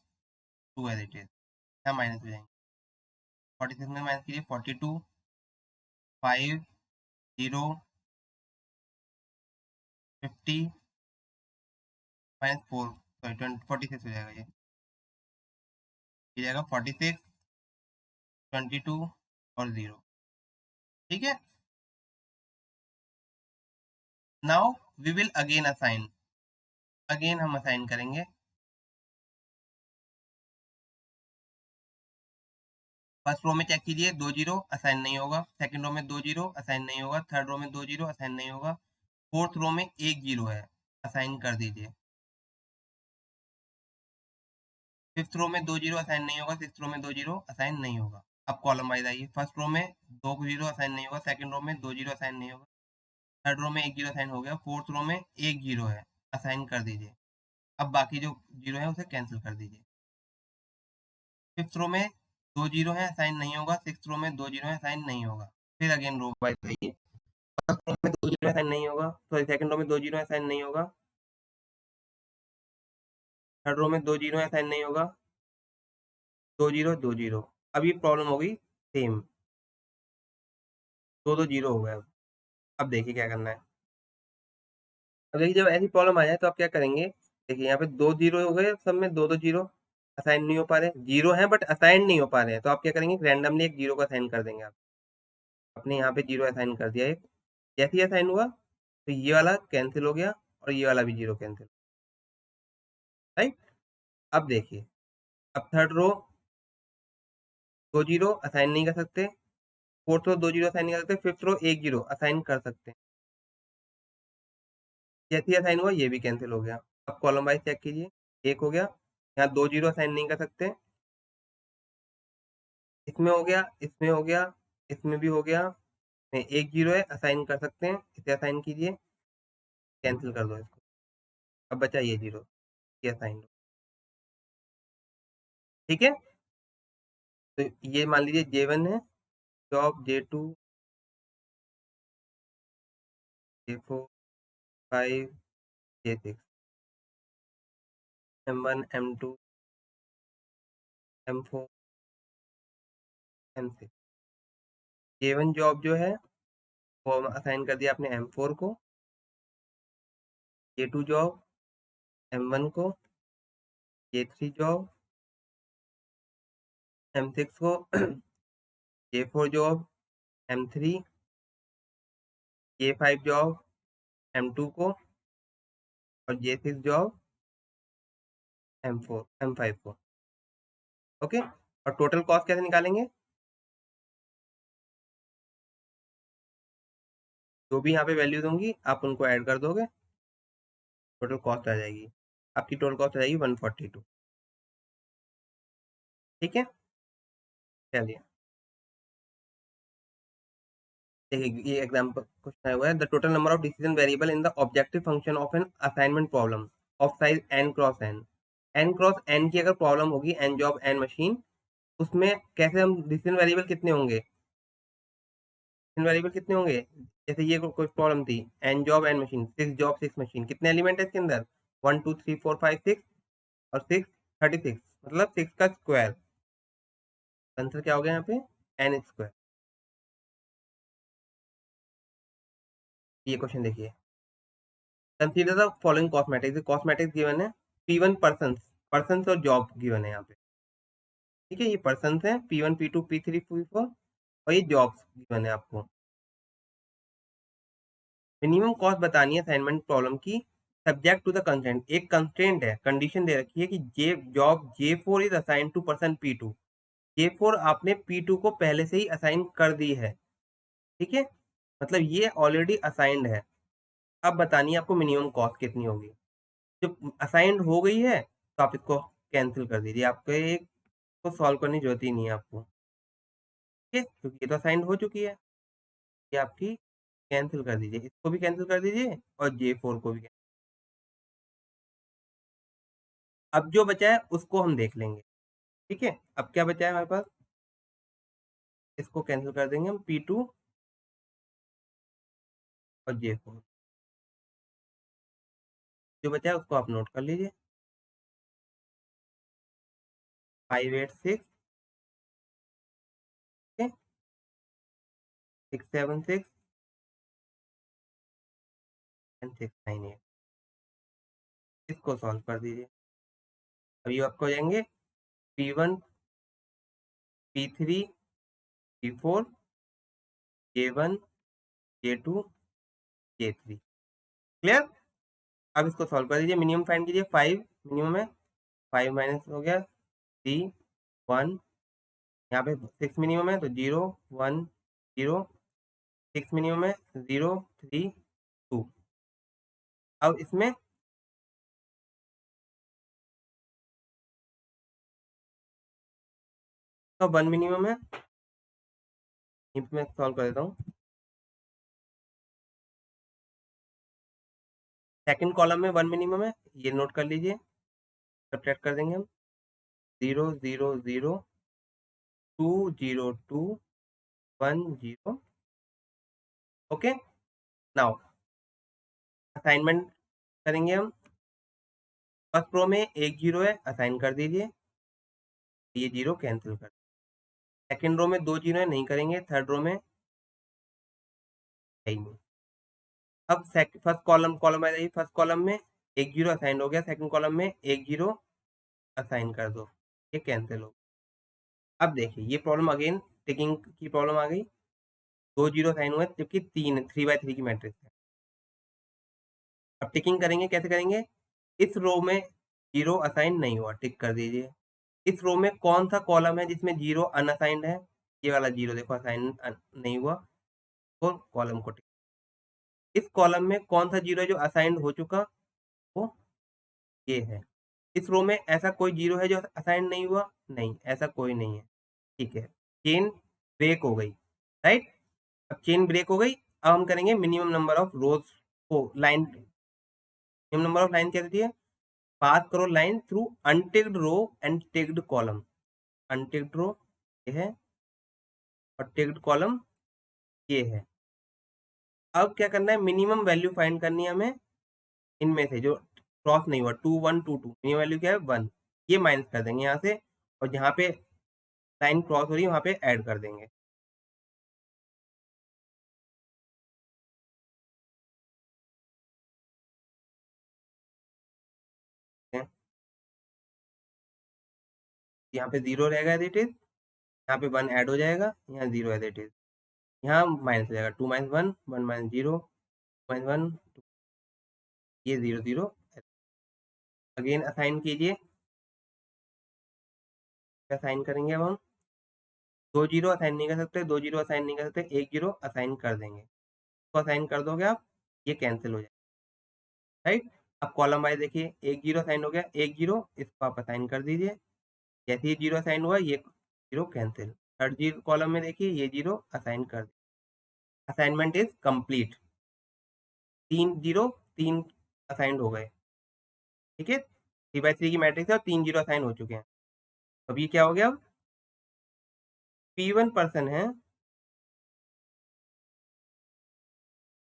[SPEAKER 1] 2 as it is, यहाँ माइनस हो जाएंगे, 46 में माइनस कीजिए, 42, 5, 0, 50 -4, सॉरी 46 हो जाएगा, ये जाएगा 46, 22 और 0। ठीक है, now we will again assign, again हम असाइन करेंगे। फर्स्ट रो में चेक कीजिए 2 जीरो असाइन नहीं होगा, सेकंड रो में 2 जीरो असाइन नहीं होगा, थर्ड रो में 2 जीरो असाइन नहीं होगा, फोर्थ रो में 1 जीरो है, असाइन कर दीजिए। 5th रो में 2 जीरो असाइन नहीं होगा, 6th रो में 2 जीरो असाइन नहीं होगा। अब कॉलम वाइज आइए, फर्स्ट रो में 2 जीरो असाइन नहीं होगा, सेकंड रो में 2 जीरो असाइन नहीं होगा, थर्ड रो में 1 जीरो असाइन हो गया, फोर्थ रो में 1 जीरो है, असाइन कर दीजिए। अब बाकी जो जीरो है उसे कैंसिल कर दीजिए। फिफ्थ रो में 2 जीरो है, असाइन नहीं होगा, सिक्स्थ रो में 2 जीरो है, असाइन नहीं होगा। फिर अगेन रो वाइज आइए, फर्स्ट रो में 2 जीरो असाइन नहीं होगा, सॉरी सेकंड रो में 2 जीरो असाइन नहीं होगा, थर्ड रो में 2 जीरो असाइन नहीं होगा, 2 जीरो 2 जीरो। अब ये प्रॉब्लम हो गई सेम, दो जीरो हो गए। अब देखिए क्या करना है। अब देखिए जब ऐसी प्रॉब्लम आ जाए तो आप क्या करेंगे, देखिए यहाँ पे 2 जीरो हो गए, सब में 2 जीरो असाइन नहीं हो पा रहे, जीरो है बट असाइन नहीं हो पा रहे हैं, तो आप क्या करेंगे, रैंडमली एक जीरो को असाइन कर देंगे। आप अपने यहाँ पे जीरो असाइन कर दिया एक, जैसे ही असाइन हुआ तो ये वाला कैंसिल हो गया और ये वाला भी जीरो कैंसिल, राइट। अब देखिए, अब थर्ड रो 2 जीरो असाइन नहीं कर सकते, फोर्थ रो 2 जीरो असाइन नहीं कर सकते, फिफ्थ रो 1 जीरो असाइन कर सकते हैं। जैसे ही असाइन हुआ ये भी कैंसिल हो गया। अब कॉलम वाइज चेक कीजिए, एक हो गया, यहाँ 2 जीरो असाइन नहीं कर सकते, इसमें हो गया, इसमें हो गया, इसमें भी हो गया, एक जीरो है असाइन कर सकते हैं, इसे असाइन कीजिए, कैंसिल कर दो इसको। अब बचा ये जीरो, ये असाइन, ठीक है। तो ये मान लीजिए J1 है, job J2, J4, 5, J6, M1, M2, M4, M6। J1 job जो है वो असाइन कर दिया आपने M4 को, J2 जॉब M1 को, J3 जॉब M6 को, J4 job M3, J5 job M2 को और J6 जॉब M4 M5 को। ओके, और टोटल कॉस्ट कैसे निकालेंगे, जो भी यहाँ पे वैल्यूज होंगी आप उनको ऐड कर दोगे, टोटल कॉस्ट आ जाएगी, आपकी टोटल कॉस्ट आ जाएगी 142। ठीक है, चलिए देखिए ये एग्जाम्पल क्वेश्चन आया हुआ है, the total number of decision variable in the objective function of an assignment problem of size n cross n, n cross n की अगर प्रॉब्लम होगी, n जॉब n मशीन, उसमें कैसे हम डिसीजन वेरिएबल कितने होंगे, डिसीजन वेरिएबल कितने होंगे, जैसे ये कोई प्रॉब्लम थी, n job n machine, 6 job 6 machine, कितने एलिमेंट है इसके अंदर, 1 2 3 4 5 6 और 6 36, मतलब 6 का स्क्वायर, आंसर क्या हो गया यहाँ पे, n स्क्वायर। ये क्वेश्चन देखिए, consider the following cosmetics, cosmetics given है, P1 पर्सन्स और जॉब गिवन है यहाँ पे, ठीक है, ये पर्सन्स है P1 P2 P3 P4 और ये जॉब्स गिवन है आपको। मिनिमम कॉस्ट बतानी है असाइनमेंट प्रॉब्लम की, सब्जेक्ट टू द कंस्ट्रेंट, एक कंस्ट्रेंट है, कंडीशन दे रखी है कि J job J4 is assign to person P2, J4 आपने P2 को पहले से ही असाइन कर दी है, ठीक है, मतलब ये ऑलरेडी असाइंड है। अब बतानी है आपको मिनिमम कॉस्ट कितनी होगी, जो असाइंड हो गई है तो आप इसको कैंसिल कर दीजिए, आपको एक को सॉल्व करने की जरूरत ही नहीं है आपको, ठीक है, क्योंकि ये तो असाइंड हो चुकी है, ये आपकी कैंसिल कर दीजिए, इसको भी कैंसिल कर दीजिए और J4 को भी अब जो बचा है उसको हम देख लेंगे, ठीक है। अब क्या बचा है हमारे पास, इसको कैंसिल कर देंगे हम, P2 और J4, जो बचा है उसको आप नोट कर लीजिए, 586, ठीक है, 676 एंड 698, इसको सॉल्व कर दीजिए। अभी आपको हो जाएंगे P1 P3 P4 J1 J2 J3, clear. अब इसको सॉल्व कर दीजिए, मिनिमम फाइंड कीजिए, 5 मिनिमम है, 5 माइनस हो गया 3 1, यहाँ पे 6 मिनिमम है तो 0 1 0, 6 मिनिमम है 0 3 2। अब इसमें का 1 मिनिमम है, यहीं पे मैं सॉल्व कर देता हूँ। सेकंड कॉलम में 1 मिनिमम है, ये नोट कर लीजिए। सब्ट्रैक्ट कर देंगे हम 0 0 0 2 0 2 1 0। ओके, नाउ असाइनमेंट करेंगे हम। फर्स्ट रो में एक जीरो है, असाइन कर दीजिए, ये जीरो कैंसिल कर। सेकंड रो में 2 जीरो है, नहीं करेंगे। थर्ड रो में है ही नहीं। अब फर्स्ट कॉलम आ जाइए। फर्स्ट कॉलम में एक जीरो असाइन हो गया, सेकंड कॉलम में एक जीरो असाइन कर दो, ये कैंसिल हो। अब देखिए ये प्रॉब्लम अगेन टिकिंग की प्रॉब्लम आ गई। 2 जीरो असाइन हुए जबकि 3 3 by 3 की मैट्रिक्स है। अब टिकिंग करेंगे, कैसे करेंगे? इस रो में जीरो असाइन नहीं हुआ, टिक कर दीजिए। इस रो में कौन सा कॉलम है जिसमें जीरो अनअसाइंड है? ये वाला जीरो देखो असाइन नहीं हुआ, तो कॉलम को टिक। इस कॉलम में कौन सा जीरो है जो असाइंड हो चुका? वो ये है। इस रो में ऐसा कोई जीरो है जो असाइंड नहीं हुआ? नहीं, ऐसा कोई नहीं है। ठीक है, चेन ब्रेक हो गई, राइट। अब चेन ब्रेक हो गई, अब हम करेंगे मिनिमम नंबर ऑफ रोज को line. Minimum number of line क्या देती है? पास करो line through unticked row and ticked column. Unticked row ये है और टिक्ड कॉलम ये है। अब क्या करना है? मिनिमम वैल्यू फाइंड करनी है हमें इनमें से जो क्रॉस नहीं हुआ, 2 1 2 2। मिनिमम वैल्यू क्या है? 1। ये माइनस कर देंगे यहाँ से, और जहाँ पे लाइन क्रॉस हो रही है वहाँ पे ऐड कर देंगे। यहाँ पे जीरो रहेगा एज इट इज, यहाँ पे 1 ऐड हो जाएगा, यहाँ जीरो एज इट इज, यहाँ माइनस हो जाएगा। 2 माइनस 1 1 माइनस 0 माइनस 1, ये 0 0। अगेन असाइन कीजिए, असाइन करेंगे अब हम। 2 जीरो असाइन नहीं कर सकते, 2 जीरो असाइन नहीं कर सकते, एक जीरो असाइन कर देंगे। तो असाइन कर दोगे आप, ये कैंसिल हो जाएगा, राइट। अब कॉलम वाइज देखिए, एक जीरो असाइन हो गया, एक जीरो, इसको आप असाइन कर दीजिए। जैसे ही जीरो असाइन हुआ, ये zero cancel. Third zero column में देखिए, ये जीरो असाइन कर दिया। Assignment is complete. 3 zero 3 assigned हो गए, ठीक है। 3 by 3 की मैट्रिक्स है और 3 जीरो असाइन हो चुके हैं। अब ये क्या हो गया? अब P1 पर्सन है,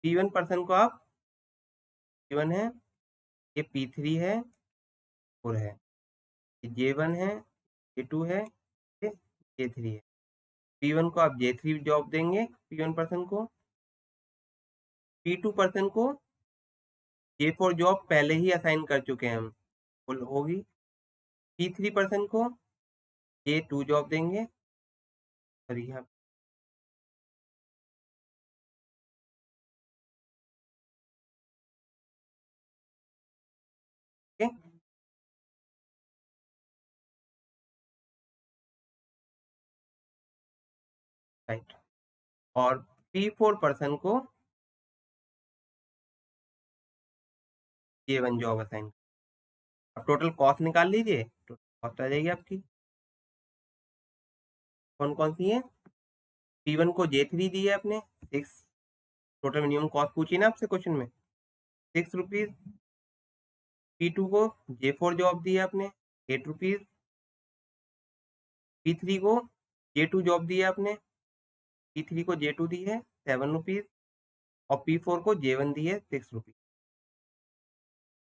[SPEAKER 1] P1 पर्सन को आप P1 है, ये P3 है, 4 है, ये J1 है, J2 है, ये J3 है। P1 को आप J3 जॉब देंगे, P1 पर्सन को। P2 पर्सन को J4 जॉब पहले ही असाइन कर चुके हैं हम, फुल होगी। P3 पर्सन को J2 जॉब देंगे, और यहाँ पे राइट। और P4 पर्सन को J1 जॉब असाइन। अब टोटल कॉस्ट निकाल लीजिए, टोटल कॉस्ट आ जाएगी आपकी। कौन कौन सी है? P1 को J3 दी है आपने 6, टोटल मिनिमम कॉस्ट पूछी ना आपसे क्वेश्चन में, 6 रुपीज। P2 को J4 जॉब दी है आपने, 8 रुपीज। P3 को J2 जॉब दी है आपने, P3 को J2 दी है 7 रुपीज। और P4 को J1 दी है 6 रुपीज,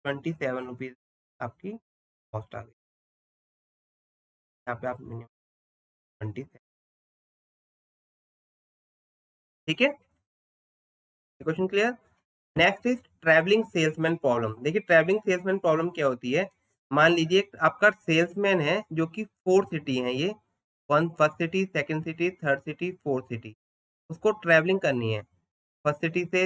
[SPEAKER 1] 27 रुपीज आपकी कॉस्ट आ गई। यहाँ पे आप मिनिमम 27। ठीक है, question clear. Next is travelling salesman problem. देखिए ट्रैवलिंग सेल्समैन प्रॉब्लम क्या होती है? मान लीजिए आपका सेल्समैन है जो कि 4 सिटी है, ये first city, second city, third city, fourth city, उसको ट्रैवलिंग करनी है। फर्स्ट सिटी से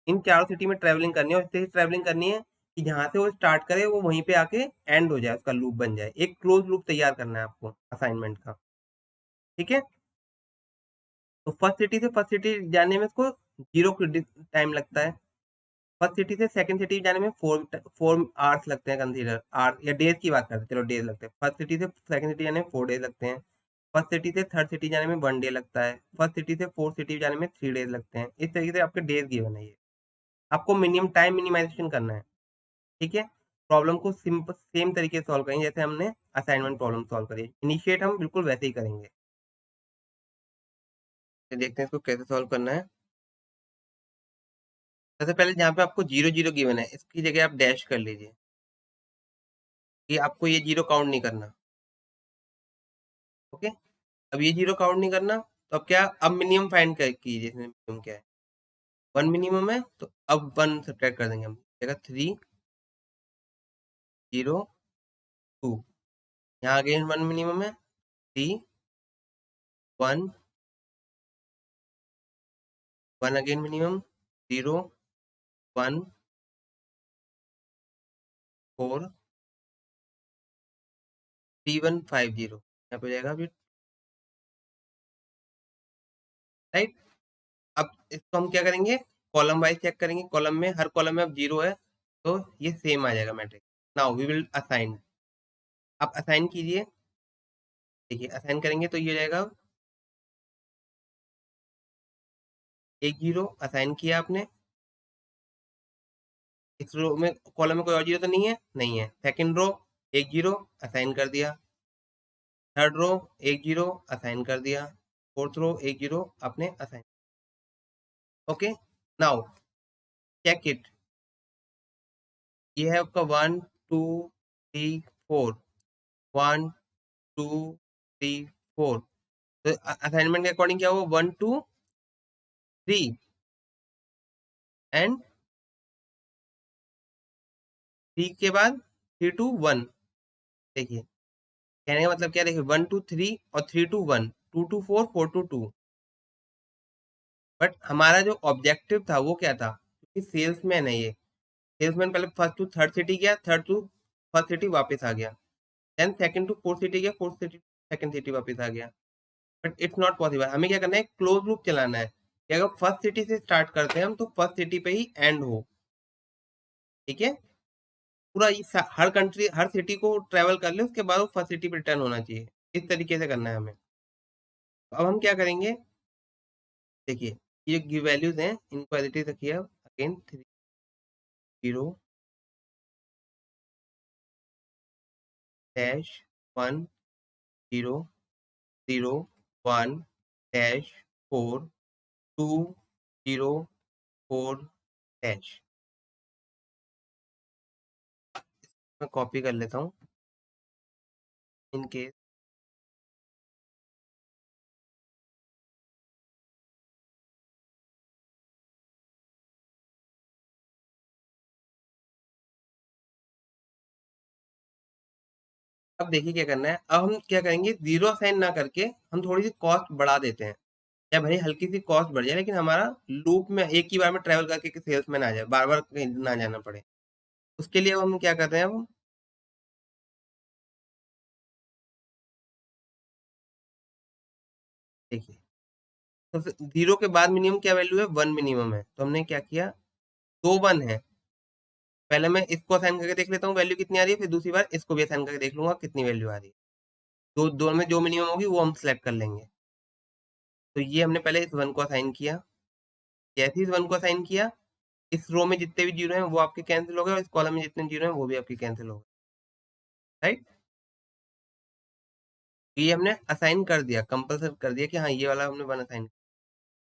[SPEAKER 1] इन चारों सिटी में ट्रैवलिंग करनी है, और इससे ट्रैवलिंग करनी है कि जहां से वो स्टार्ट करे वो वहीं पे आके एंड हो जाए, उसका लूप बन जाए। एक क्लोज लूप तैयार करना है आपको असाइनमेंट का, ठीक है। तो फर्स्ट सिटी से फर्स्ट सिटी जाने में उसको जीरो टाइम लगता है। फर्स्ट सिटी से सेकंड सिटी जाने में 4 आवर्स लगते हैं, कंसीडर आर या डेज की बात करते हैं, चलो डेज लगते हैं। फर्स्ट सिटी से सेकंड सिटी जाने में 4 डेज लगते हैं। फर्स्ट सिटी से थर्ड सिटी जाने में 1 डे लगता है, फर्स्ट सिटी से फोर्थ सिटी जाने में 3 डेज लगते हैं। इस तरीके से आपके डेज गिवन है ये। आपको मिनिमम टाइम मिनिमाइजेशन करना है, ठीक है। प्रॉब्लम को सिंपल सेम तरीके से सॉल्व करेंगे जैसे हमने असाइनमेंट प्रॉब्लम सॉल्व करी। इनिशिएट हम बिल्कुल वैसे ही करेंगे। तो देखते हैं इसको कैसे सॉल्व करना है। सबसे पहले जहाँ पे आपको 0 0 गिवन है, इसकी जगह आप डैश कर लीजिए कि आपको ये 0 काउंट नहीं करना। ओके, अब ये 0 काउंट नहीं करना, तो अब क्या, अब मिनिमम फाइंड कर कीजिए। इसमें मिनिमम क्या है, 1 मिनिमम है, तो अब 1 सब्ट्रैक्ट कर देंगे हम। जगह 3 0 2, यहाँ अगेन 1 मिनिमम है, 3 1 1 अगेन मिनिमम, 0 1 4 3 1 5 0, यहाँ पे जाएगा अभी, राइट। अब इसको हम क्या करेंगे, कॉलम वाइज चेक करेंगे। कॉलम में, हर कॉलम में अब 0 है, तो ये सेम आ जाएगा matrix. Now we will assign. आप असाइन कीजिए। देखिए असाइन करेंगे तो ये हो जाएगा 1 0 असाइन किया आपने। इस रो में, कॉलम में कोई और 0 तो नहीं है, नहीं है। सेकंड रो 1 0 असाइन कर दिया। थर्ड रो 1 0 असाइन कर दिया। फोर्थ रो 1 0 आपने assign. Okay, now check it. ये है आपका 1 2 3 4, 1 2 3 4। तो असाइनमेंट के अकॉर्डिंग क्या हुआ, 1 2 3 एंड 3 के बाद 3 2 1। देखिए कहने का मतलब क्या, देखिए 1 2 3 और 3 2 1, 2 2 4 4 2 2। बट हमारा जो ऑब्जेक्टिव था वो क्या था, क्योंकि सेल्समैन है ये, सेल्समैन पहले फर्स्ट टू थर्ड सिटी गया, थर्ड टू फर्स्ट सिटी वापस आ गया, then second to fourth city गया, फोर्थ सिटी सेकंड सिटी वापस आ गया। But it's not possible. हमें क्या करना है, क्लोज लूप चलाना है कि अगर फर्स्ट सिटी से स्टार्ट करते हैं हम, तो फर्स्ट सिटी पे ही एंड हो, ठीक है। पूरा हर कंट्री, हर सिटी को ट्रेवल कर ले, उसके बाद वो फर्स्ट सिटी पे रिटर्न होना चाहिए। इस तरीके से करना है हमें। तो अब हम क्या करेंगे, देखिए ये वैल्यूज हैं, इनको एज इट इज रखिए। Again 3 0 dash 1 0 0 1 dash 4 2 0 4 dash. मैं कॉपी कर लेता हूँ इनकेस। अब देखिए क्या करना है, अब हम क्या करेंगे, जीरो साइन ना करके हम थोड़ी सी कॉस्ट बढ़ा देते हैं। या भले हल्की सी कॉस्ट बढ़ जाए, लेकिन हमारा लूप में एक ही बार में ट्रेवल करके सेल्समैन आ जाए, बार बार कहीं ना जाना पड़े। उसके लिए अब हम क्या करते हैं, अब देखिए, तो जीरो के बाद मिनिमम क्या वैल्यू है, 1 मिनिमम है। तो हमने क्या किया, दो 1 है, पहले मैं इसको असाइन करके देख लेता हूँ वैल्यू कितनी आ रही है, फिर दूसरी बार इसको भी असाइन करके देख लूंगा कितनी वैल्यू आ रही है। दो दोनों में जो मिनिमम होगी वो हम सिलेक्ट कर लेंगे। तो ये हमने पहले इस 1 को असाइन किया। जैसे ही इस 1 को असाइन किया, इस रो में जितने भी जीरो हैं वो आपके कैंसिल हो गए, और इस कॉलम में जितने जीरो हैं वो भी आपके कैंसिल हो गए, राइट। तो ये हमने असाइन कर दिया, कंपल्सरी कर दिया कि हाँ ये वाला हमने 1 असाइन।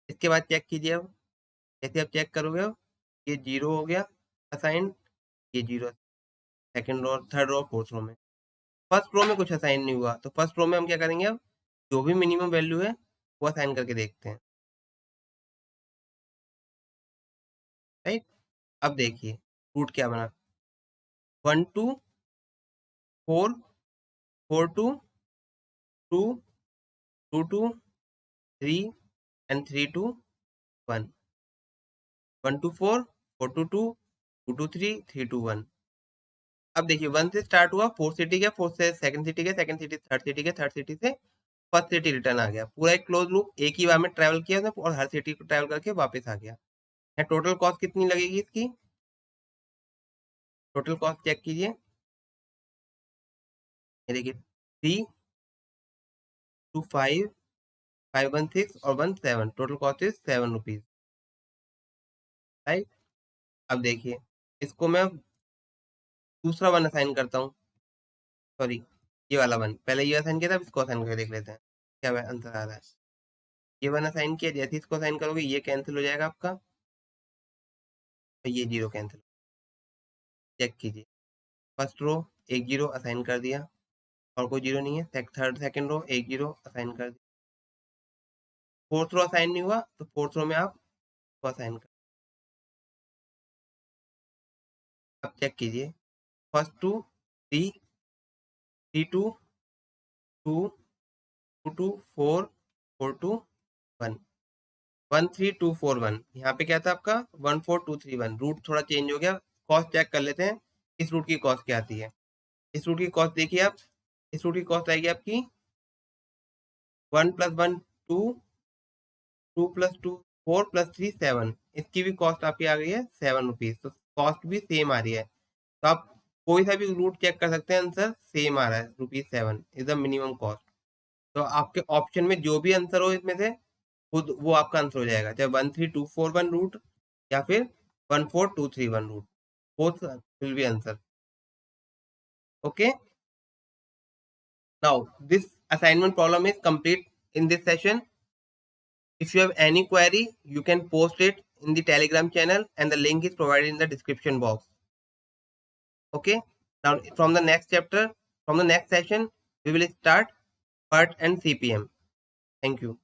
[SPEAKER 1] इसके बाद चेक कीजिए। अब जैसे आप चेक करोगे, अब ये जीरो हो गया असाइन, ये zero second row, third row, fourth row में। फर्स्ट रो में कुछ असाइन नहीं हुआ, तो फर्स्ट रो में हम क्या करेंगे, अब जो भी मिनिमम वैल्यू है वो असाइन करके देखते हैं, राइट। अब देखिए रूट क्या बना, 1 2 4 4 2 2 2 2 3 एंड 3 2 1, 1 2 4 4 2 2 2 2 3 3 2 1। अब देखिए 1 से स्टार्ट हुआ, फोर्थ सिटी गया, फोर्थ से सेकंड सिटी गया, सेकंड सिटी थर्ड सिटी गया, थर्ड सिटी से फर्स्ट सिटी रिटर्न आ गया। पूरा एक क्लोज लूप एक ही बार में ट्रैवल किया उसने, और हर सिटी को ट्रैवल करके वापस आ गया। टोटल कॉस्ट कितनी लगेगी इसकी, टोटल कॉस्ट चेक कीजिए। ये देखिए 3 5, 516 और 17, total cost is 7 rupees, right. अब देखिए इसको मैं दूसरा वन असाइन करता हूँ, सॉरी ये वाला वन, पहले ये असाइन किया था, अब इसको असाइन करके देख लेते हैं क्या आंसर आ रहा है। ये वन असाइन किया, जैसे इसको असाइन करोगे ये कैंसिल हो जाएगा आपका, और ये जीरो कैंसिल। चेक कीजिए, फर्स्ट रो एक जीरो असाइन कर दिया, और कोई जीरो नहीं है, थर्ड सेकंड रो एक जीरो असाइन कर दिया, फोर्थ रो असाइन नहीं हुआ तो फोर्थ रो में आप असाइन कर। अब चेक कीजिए, फर्स्ट टू 3, 3 2 2 2 2 4 4 2 1 1 3 2 4 1, यहाँ पे क्या था आपका 1 4 2 3 1, रूट थोड़ा चेंज हो गया। कॉस्ट चेक कर लेते हैं, इस रूट की कॉस्ट क्या आती है। इस रूट की कॉस्ट देखिए आप, इस रूट की कॉस्ट आएगी आपकी 1 + 1 2, 2 + 2 4 + 3 7, इसकी भी कॉस्ट आपकी आ गई है 7 रुपीज, तो कॉस्ट भी सेम आ रही है। तो आप कोई सा भी रूट चेक कर सकते हैं, आंसर सेम आ रहा है, ₹7 इज द मिनिमम कॉस्ट। तो आपके ऑप्शन में जो भी आंसर हो इसमें से खुद वो आपका आंसर हो जाएगा, चाहे 13241 रूट या फिर 14231 route, both will be answer. Okay, now this assignment problem is complete in this session. If you have any query, you can post it in the Telegram channel and the link is provided in the description box. Okay, now from the next chapter, from the next session, we will start PERT and CPM. Thank you.